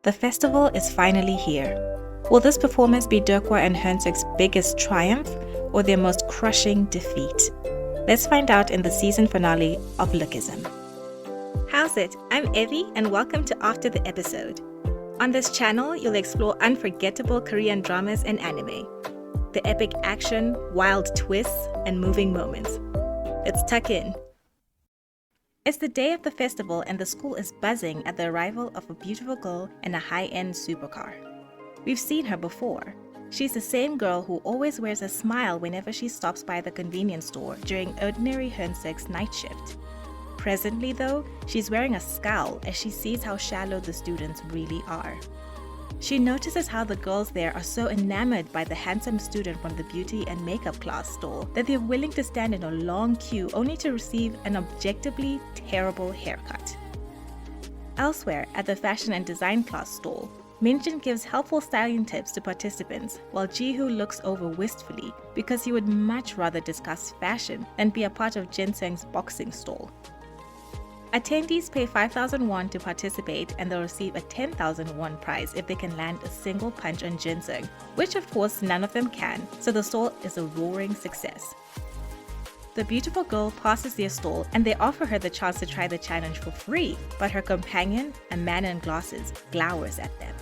The festival is finally here. Will this performance be Deok-hwa and Hyeong-seok's biggest triumph or their most crushing defeat? Let's find out in the season finale of Lookism. How's it? I'm Evie and welcome to After the Episode. On this channel, you'll explore unforgettable Korean dramas and anime. The epic action, wild twists, and moving moments. Let's tuck in. It's the day of the festival and the school is buzzing at the arrival of a beautiful girl in a high-end supercar. We've seen her before. She's the same girl who always wears a smile whenever she stops by the convenience store during ordinary Hyeong-seok's night shift. Presently though, she's wearing a scowl as she sees how shallow the students really are. She notices how the girls there are so enamored by the handsome student from the beauty and makeup class stall that they're willing to stand in a long queue only to receive an objectively terrible haircut. Elsewhere, at the fashion and design class stall, Minjin gives helpful styling tips to participants while Ji-hoo looks over wistfully because he would much rather discuss fashion than be a part of Jin-seung's boxing stall. Attendees pay 5,000 won to participate and they'll receive a 10,000 won prize if they can land a single punch on Jin-seung, which of course none of them can, so the stall is a roaring success. The beautiful girl passes their stall and they offer her the chance to try the challenge for free, but her companion, a man in glasses, glowers at them.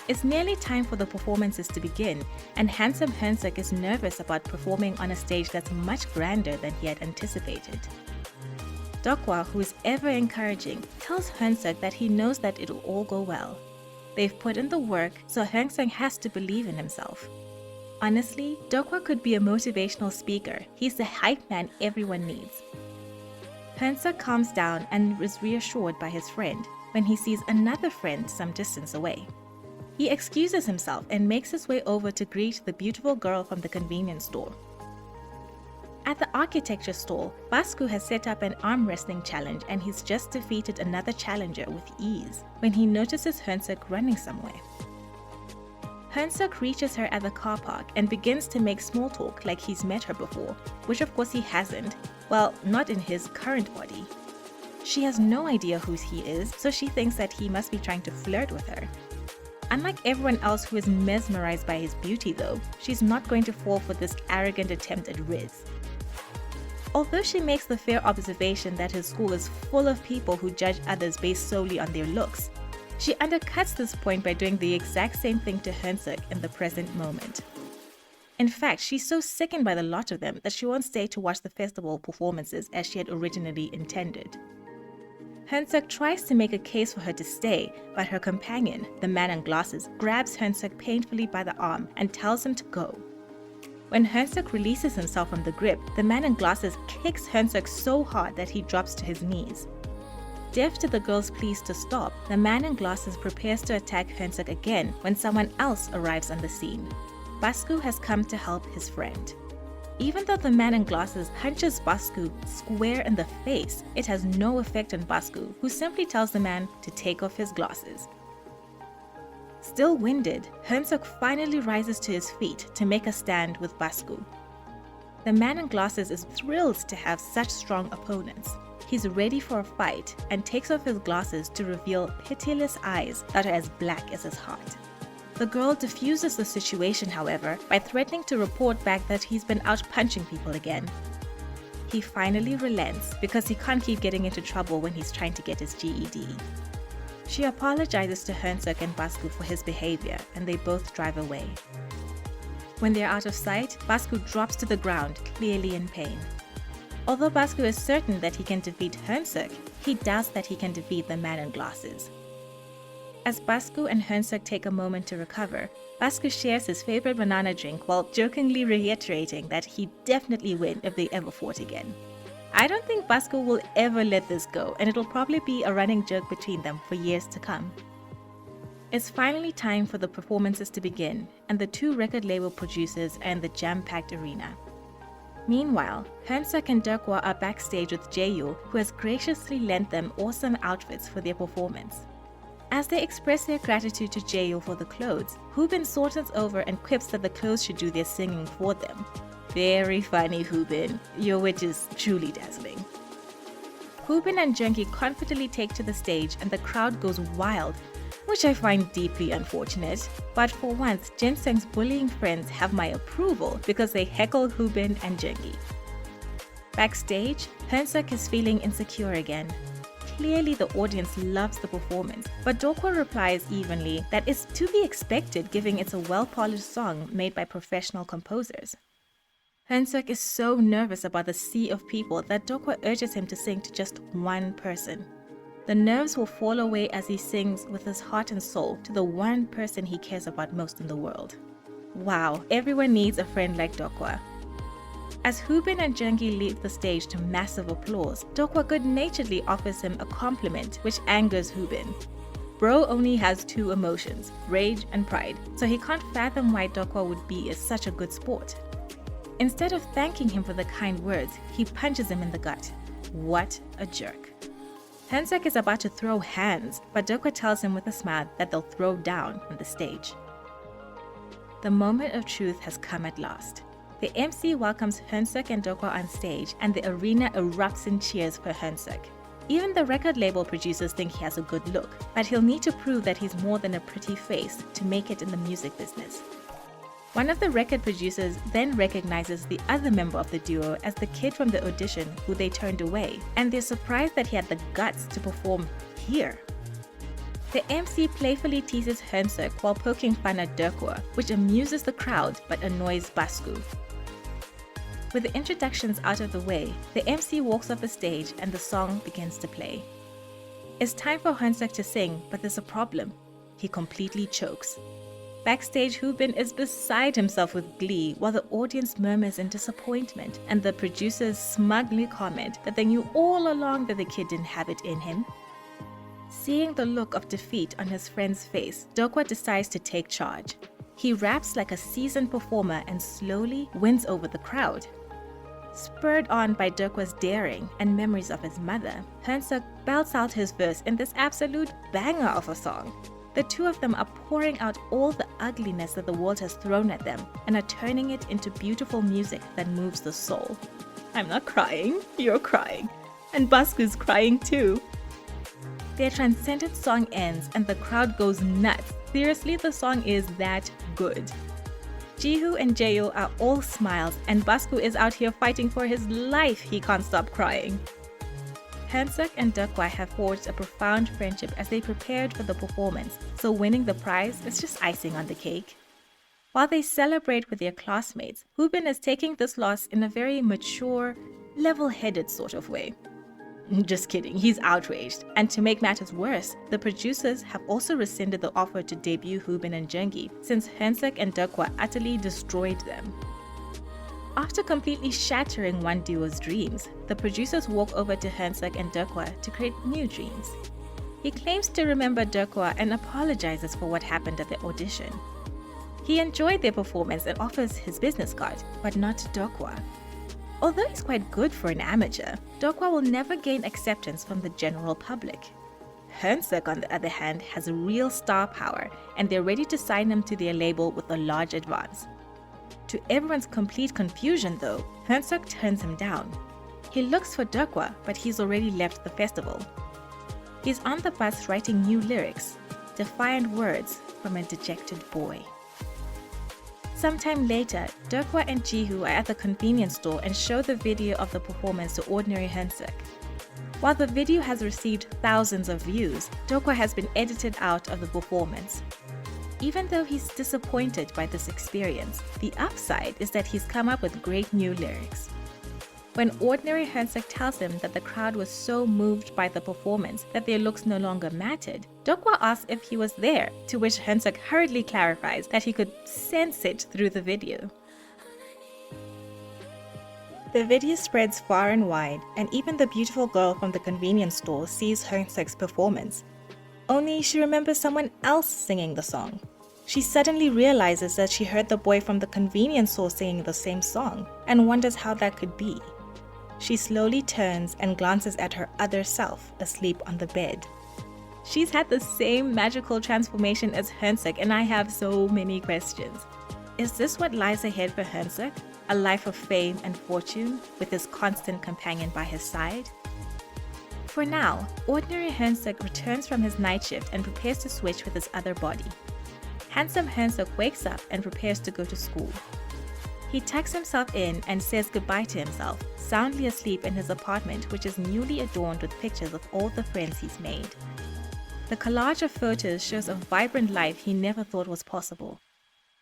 It's nearly time for the performances to begin, and handsome Hyeong-seok is nervous about performing on a stage that's much grander than he had anticipated. Deok-hwa, who is ever encouraging, tells Hyeong-seok that he knows that it'll all go well. They've put in the work, so Hyeong-seok has to believe in himself. Honestly, Deok-hwa could be a motivational speaker. He's the hype man everyone needs. Hyeong-seok calms down and is reassured by his friend when he sees another friend some distance away. He excuses himself and makes his way over to greet the beautiful girl from the convenience store. At the architecture stall, Basku has set up an arm wrestling challenge and he's just defeated another challenger with ease when he notices Hyeong-seok running somewhere. Hyeong-seok reaches her at the car park and begins to make small talk like he's met her before, which of course he hasn't, well, not in his current body. She has no idea who he is, so she thinks that he must be trying to flirt with her. Unlike everyone else who is mesmerized by his beauty though, she's not going to fall for this arrogant attempt at riz. Although she makes the fair observation that his school is full of people who judge others based solely on their looks, she undercuts this point by doing the exact same thing to Hyeong-seok in the present moment. In fact, she's so sickened by the lot of them that she won't stay to watch the festival performances as she had originally intended. Hyeong-seok tries to make a case for her to stay, but her companion, the man in glasses, grabs Hyeong-seok painfully by the arm and tells him to go. When Hyeong-seok releases himself from the grip, the man in glasses kicks Hyeong-seok so hard that he drops to his knees. Deaf to the girl's pleas to stop, the man in glasses prepares to attack Hyeong-seok again when someone else arrives on the scene. Basku has come to help his friend. Even though the man in glasses punches Basku square in the face, it has no effect on Basku, who simply tells the man to take off his glasses. Still winded, Hyeong-seok finally rises to his feet to make a stand with Basku. The man in glasses is thrilled to have such strong opponents. He's ready for a fight and takes off his glasses to reveal pitiless eyes that are as black as his heart. The girl diffuses the situation, however, by threatening to report back that he's been out punching people again. He finally relents because he can't keep getting into trouble when he's trying to get his GED. She apologizes to Hyeong-seok and Basku for his behavior, and they both drive away. When they're out of sight, Basku drops to the ground, clearly in pain. Although Basku is certain that he can defeat Hyeong-seok, he doubts that he can defeat the man in glasses. As Basku and Hyeong-seok take a moment to recover, Basku shares his favorite banana drink while jokingly reiterating that he'd definitely win if they ever fought again. I don't think Basku will ever let this go, and it'll probably be a running joke between them for years to come. It's finally time for the performances to begin, and the two record label producers are in the jam-packed arena. Meanwhile, Hyeong-seok and Deok-hwa are backstage with Jae-yoo, who has graciously lent them awesome outfits for their performance. As they express their gratitude to Jae-yoo for the clothes, Hoobin saunters over and quips that the clothes should do their singing for them. Very funny, Hoobin. Your wit is truly dazzling. Hoobin and Jeongi confidently take to the stage and the crowd goes wild, which I find deeply unfortunate. But for once, Jin-sung's bullying friends have my approval because they heckle Hoobin and Jeongi. Backstage, Hyeong-seok is feeling insecure again. Clearly the audience loves the performance, but Deok-hwa replies evenly that it's to be expected given it's a well-polished song made by professional composers. Hyeong-seok is so nervous about the sea of people that Deok-hwa urges him to sing to just one person. The nerves will fall away as he sings with his heart and soul to the one person he cares about most in the world. Wow, everyone needs a friend like Deok-hwa. As Hoobin and Jeongi leave the stage to massive applause, Deok-hwa good-naturedly offers him a compliment which angers Hoobin. Bro only has two emotions, rage and pride, so he can't fathom why Deok-hwa would be such a good sport. Instead of thanking him for the kind words, he punches him in the gut. What a jerk. Hyeong-seok is about to throw hands, but Deok-hwa tells him with a smile that they'll throw down on the stage. The moment of truth has come at last. The MC welcomes Hyeong-seok and Deok-hwa on stage and the arena erupts in cheers for Hyeong-seok. Even the record label producers think he has a good look, but he'll need to prove that he's more than a pretty face to make it in the music business. One of the record producers then recognizes the other member of the duo as the kid from the audition who they turned away, and they're surprised that he had the guts to perform here. The MC playfully teases Hyeong-seok while poking fun at Deok-hwa, which amuses the crowd but annoys Basku. With the introductions out of the way, the MC walks off the stage and the song begins to play. It's time for Hyeong-seok to sing, but there's a problem. He completely chokes. Backstage, Hoobin is beside himself with glee while the audience murmurs in disappointment and the producers smugly comment that they knew all along that the kid didn't have it in him. Seeing the look of defeat on his friend's face, Deok-hwa decides to take charge. He raps like a seasoned performer and slowly wins over the crowd. Spurred on by Deok-hwa's daring and memories of his mother, Hyeong-seok belts out his verse in this absolute banger of a song. The two of them are pouring out all the ugliness that the world has thrown at them and are turning it into beautiful music that moves the soul. I'm not crying, you're crying. And Basku's crying too. Their transcendent song ends and the crowd goes nuts. Seriously, the song is that good. Jihu and Jaeil are all smiles and Basku is out here fighting for his life. He can't stop crying. Hyeong-seok and Deok-hwa have forged a profound friendship as they prepared for the performance, so winning the prize is just icing on the cake. While they celebrate with their classmates, Hoobin is taking this loss in a very mature, level-headed sort of way. Just kidding, he's outraged. And to make matters worse, the producers have also rescinded the offer to debut Hoobin and Jeongi since Hyeong-seok and Deok-hwa utterly destroyed them. After completely shattering one duo's dreams, the producers walk over to Hyeong-seok and Deok-hwa to create new dreams. He claims to remember Deok-hwa and apologizes for what happened at the audition. He enjoyed their performance and offers his business card, but not Deok-hwa. Although he's quite good for an amateur, Deok-hwa will never gain acceptance from the general public. Hyeong-seok, on the other hand, has real star power and they're ready to sign him to their label with a large advance. To everyone's complete confusion though, Hyeong-seok turns him down. He looks for Deok-hwa, but he's already left the festival. He's on the bus writing new lyrics, defiant words from a dejected boy. Sometime later, Deok-hwa and Jihu are at the convenience store and show the video of the performance to ordinary Hyeong-seok. While the video has received thousands of views, Deok-hwa has been edited out of the performance. Even though he's disappointed by this experience, the upside is that he's come up with great new lyrics. When ordinary Hyeong-seok tells him that the crowd was so moved by the performance that their looks no longer mattered, Deok-hwa asks if he was there, to which Hyeong-seok hurriedly clarifies that he could sense it through the video. The video spreads far and wide, and even the beautiful girl from the convenience store sees Hyeong-seok's performance. Only she remembers someone else singing the song. She suddenly realizes that she heard the boy from the convenience store singing the same song, and wonders how that could be. She slowly turns and glances at her other self, asleep on the bed. She's had the same magical transformation as Hyeong-seok, and I have so many questions. Is this what lies ahead for Hyeong-seok? A life of fame and fortune, with his constant companion by his side? For now, ordinary Hyeong-seok returns from his night shift and prepares to switch with his other body. Handsome Hyeong-seok wakes up and prepares to go to school. He tucks himself in and says goodbye to himself, soundly asleep in his apartment, which is newly adorned with pictures of all the friends he's made. The collage of photos shows a vibrant life he never thought was possible.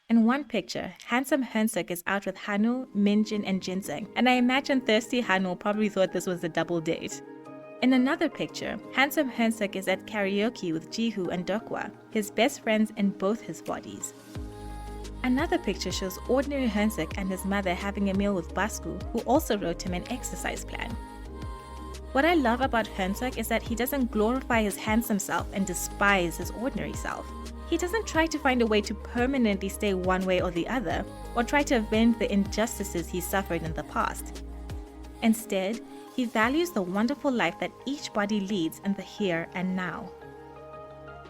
In one picture, handsome Hyeong-seok is out with Hanu, Minjin, and Jinsung, and I imagine thirsty Hanu probably thought this was a double date. In another picture, handsome Hyeong-seok is at karaoke with Ji-hoo and Deok-hwa, his best friends in both his bodies. Another picture shows ordinary Hyeong-seok and his mother having a meal with Basku, who also wrote him an exercise plan. What I love about Hyeong-seok is that he doesn't glorify his handsome self and despise his ordinary self. He doesn't try to find a way to permanently stay one way or the other, or try to avenge the injustices he suffered in the past. Instead, he values the wonderful life that each body leads in the here and now.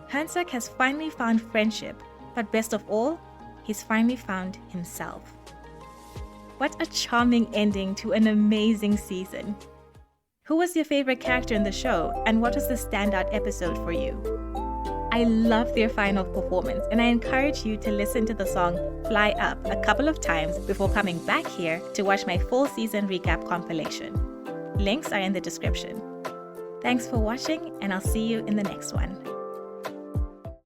Hyeong-seok has finally found friendship, but best of all, he's finally found himself. What a charming ending to an amazing season. Who was your favorite character in the show, and what was the standout episode for you? I love their final performance, and I encourage you to listen to the song Fly Up a couple of times before coming back here to watch my full season recap compilation. Links are in the description. Thanks for watching, and I'll see you in the next one.